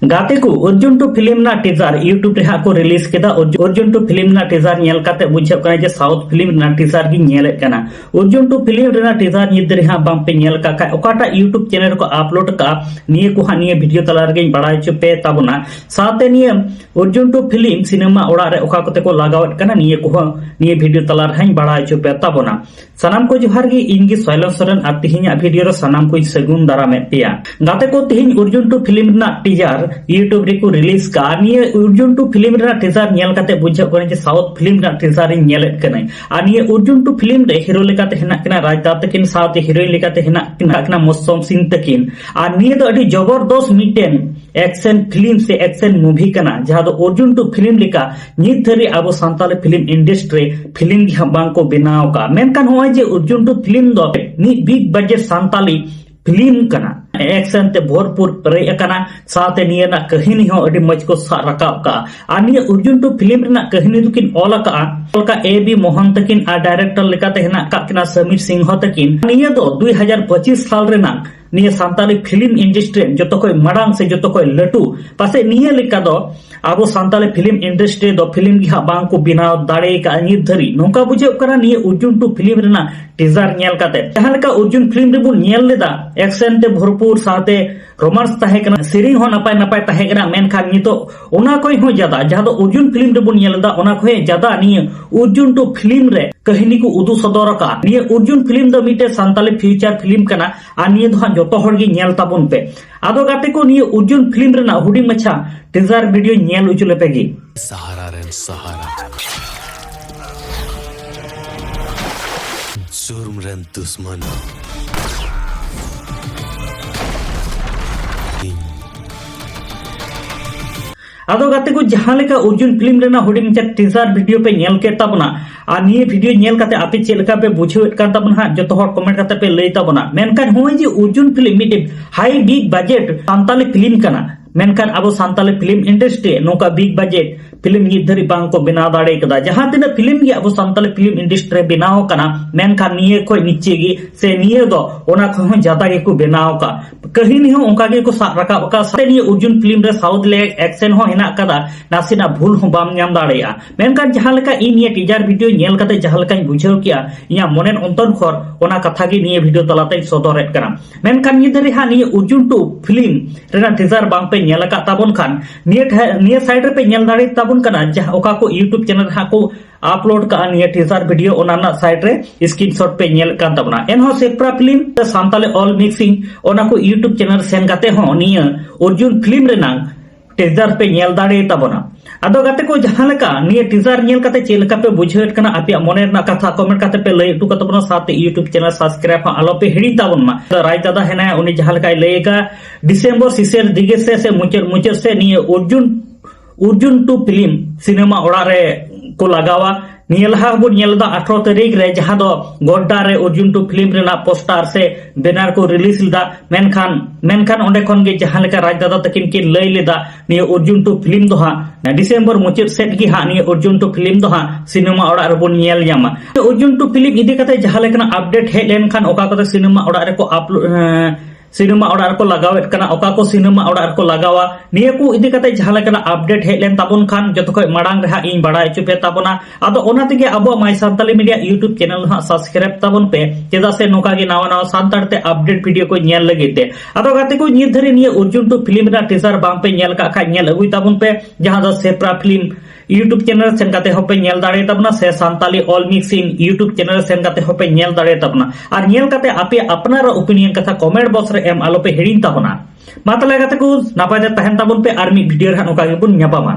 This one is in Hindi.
गाते को अर्जुन टू फिल्म ना टीजर यूट्यूब रे को रिलीज केदा अर्जुन टू फिल्म ना टीजर नेल काते बुझे कना जे साउथ फिल्म ना टीजर गी नेले कना अर्जुन टू फिल्म रे ना टीजर निदरे हा बाम पे नेल का ओकाटा यूट्यूब चैनल को अपलोड का निये को हा निये वीडियो तलार गे बड़ाई च पे ताबना साथे निये अर्जुन टू फिल्म सिनेमा ओड़ा रे ओका कोते को लगावत कना निये को निये वीडियो तलार हाई बड़ाई च पे ताबना सनाम को जोहार गी इनगी सोयलन सरन आ तिहिnya वीडियो रे सनाम को सगुन दारा में पिया गाते को तिहिन अर्जुन टू फिल्म ना टीजर यूट्यूब रे को रिलीज का निये अर्जुन टू फिल्म रे टीजर नेल काते बुझे कने जे साउथ फिल्म रे टीजर रे नेलेत कने आ निये अर्जुन टू फिल्म रे हीरो लेकाते हेना कना राजदा तकिन साथे हीरोइन लेकाते हेना कना मौसम सिंह तकिन आ निये दो अडी जबरदस्त मिटेन एक्शन फिल्म से एक्शन मूवी कना जहां दो अर्जुन टू फिल्म लेका नित धरी अब सांताली फिल्म इंडस्ट्री फिल्म की बांग को बनाव का मेनकान होय जे अर्जुन टू फिल्म दो नि बिग बजट सांताली फिल्म कना एक्शन ते भरपूर रे कना साथे निये ना कहानी हो अडी मज को सा रकाब का आ निये अर्जुन टू फिल्म ना कहानी दुकिन ऑल का ए बी मोहन तकिन आ डायरेक्टर लेकाते हेना का समीर सिंह तकिन निये दो 2025 साल रे ना निये सांताली फिल्म इंडस्ट्री जतो कोई मडांग से जतो कोई लटू पासे निये लेका दो आबो सांताली फिल्म इंडस्ट्री दो फिल्म की बांग को बिनाव दाड़े का नित धरी नोका बुझे करा निये अर्जुन टू फिल्म रे ना टीजर नेल काते जहां लेका अर्जुन फिल्म रे बुन नेल लेदा एक्शन ते भरपूर साथे रोमांस ताहे कना सेरिंग हो नपाय नपाय ताहे कना मेनखान नितो ओना कोई हो ज्यादा जहां दो अर्जुन फिल्म रे बुन नेल दा ओना कोई ज्यादा निये अर्जुन टू फिल्म रे कहानी को उदु सदर का निये अर्जुन फिल्म दो मिटे सांताली फ्यूचर फिल्म कना आ निये दो जतो हर गी नेल ताबन पे आदो गाते को निये अर्जुन फिल्म रे ना हुडी मछा टीजर वीडियो नेल उजुले पेगी सहारा रे सहारा जुर्म रे दुश्मन आदो गाते को जहां लेका अर्जुन फिल्म रे ना हुडी मछा टीजर वीडियो पे नेल के ताबना आ निये वीडियो नेल काते आपे चेल लेका पे बुझेत कान ताबना हा जतो हर कमेंट काते पे लई ताबना मेनकान होय जे अर्जुन फिल्म मिटे हाई बिग बजट सांताली फिल्म कना मेनकान अब सांताली फिल्म इंडस्ट्री नोका बिग बजट फिल्म नित धरी बांग को बनाव दाड़े कदा जहां तिना फिल्म गी अब सांताली फिल्म इंडस्ट्री बनाव कना मेनकान निये को नीचे गी से निये दो ओना को ज्यादा गे को बनाव का कहानी हो उनका गे को रका का से निये अर्जुन फिल्म रे साउथ ले एक्शन हो हेना कदा नासिना भूल हो बाम नाम दाड़ेया मेनकान जहां लेका इ निये टीजर वीडियो नेल कते जहां लेका बुझाव किया इया मोनेन अंतन खर ओना कथा गे निये वीडियो तलाते सदरेत कना मेनकान निये धरी हा निये अर्जुन टू फिल्म रेना टीजर बांग पे नेल का ताबन खान निये साइड रे पे नेल दाड़े ताबन कना जहां ओका को यूट्यूब चैनल हा को अपलोड का निये टीजर वीडियो ओना ना साइड रे स्क्रीनशॉट पे नेल कान ताबना एनहो सेप्रा फिल्म त सांताली ऑल मिक्सिंग ओना को यूट्यूब चैनल सेन काते हो निये अर्जुन फिल्म रे ना टीजर पे नेल दाड़े ताबना आदो गाते को जहां लेका निये टीजर नेल काते चेल लेका पे बुझेत कना आपे मोने ना कथा कमेंट काते पे लई टू कतबना साथे यूट्यूब चैनल सब्सक्राइब आलो पे हिड़ी ताबन मा राय दादा हेना उनी जहां लेका लेगा डिसेंबर सिसेर दिगे से मुचर से निये अर्जुन टू फिल्म सिनेमा ओड़ा रे को लगावा निये लहा बो नेलदा 18 तारीख रे जहां दो गोड्डा रे अर्जुन टू फिल्म रेना पोस्टर से बैनर को रिलीज लेदा मेनखान ओंडे खन गे जहां लेका राज दादा तकिन के लई लेदा निये अर्जुन टू फिल्म दो हा ना डिसेंबर मुचाद सेट की हा निये अर्जुन टू फिल्म दो हा सिनेमा ओड़ा रे बोन नेल जामा अर्जुन टू फिल्म इदी कते जहां लेका अपडेट हेज लेन खान ओका कते सिनेमा ओड़ा रे को अपलोड सिनेमा ओड़ा को लगावेत कना ओका को सिनेमा ओड़ा को लगावा निये को इदी कते जहां लेका अपडेट हेज लेन ताबन खान जतो खय माडांग रे हा इन बड़ाय च पे ताबना आदो ओना तेगे अबो माय सांताली मीडिया यूट्यूब चैनल हा सब्सक्राइब ताबन पे चेदा से नोका गे नावा नावा सांतार ते अपडेट वीडियो को नेल लगिते आदो गाते को नित धरे निये अर्जुन टू फिल्म रा टीजर बाम पे नेल का खा नेल अगुई ताबन पे जहां दो सेप्रा फिल्म यूट्यूब चैनल सेन काते होपे नेल दाड़े ताबना से Santali all mixing YouTube channel सेन काते होपे नेल दाड़े ताबना और नेल काते आपे अपनार ओपिनियन कथा कमेंट बॉक्स रे एम आलो पे हिड़िन ताबना मा तले गाते को नापाय तहन ताबन पे आर मी वीडियो रे नोका गे बुन न्यापामा।